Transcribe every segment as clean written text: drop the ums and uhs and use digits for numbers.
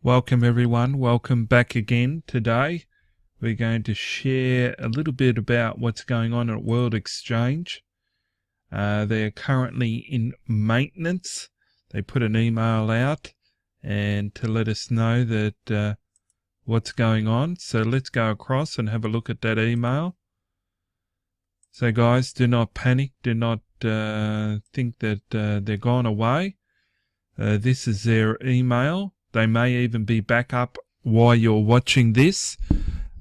Welcome everyone, welcome back again. Today we're going to share a little bit about what's going on at World Exchange. They're currently in maintenance. They put an email out and to let us know that what's going on. So let's go across and have a look at that email. So guys, do not panic, do not think that they're gone away. This is their email. They may even be back up while you're watching this,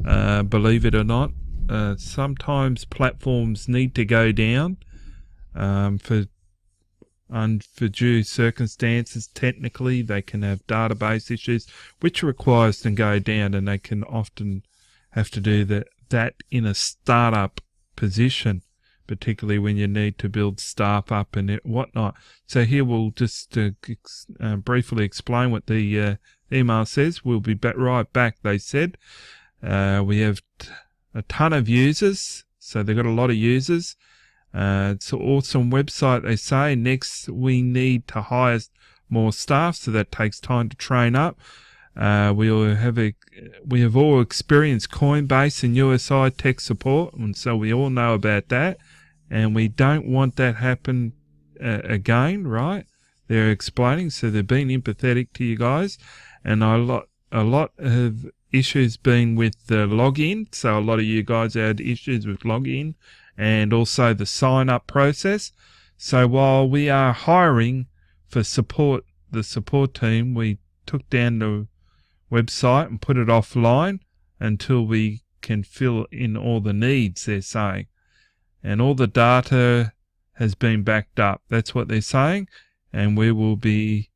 believe it or not. Sometimes platforms need to go down for due circumstances. Technically, they can have database issues, which requires them to go down, and they can often have to do that in a startup position, particularly when you need to build staff up and whatnot. So here we'll just briefly explain what the email says. We'll be right back, they said. We have a ton of users, so they've got a lot of users. It's an awesome website, they say. Next, we need to hire more staff, so that takes time to train up. We have all experienced Coinbase and USI tech support, and so we all know about that. And we don't want that happen again, right? They're explaining, so they're being empathetic to you guys. And a lot of issues been with the login. So a lot of you guys had issues with login and also the sign-up process. So while we are hiring for support, the support team, we took down the website and put it offline until we can fill in all the needs, they're saying. And all the data has been backed up. That's what they're saying. And we will be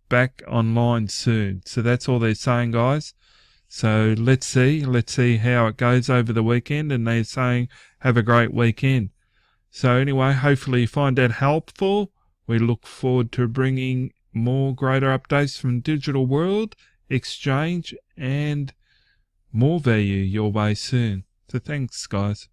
back online soon. So that's all they're saying, guys. So let's see how it goes over the weekend. And they're saying, have a great weekend. So anyway, hopefully you find that helpful. We look forward to bringing more greater updates from Digital World Exchange and more value your way soon. So thanks, guys.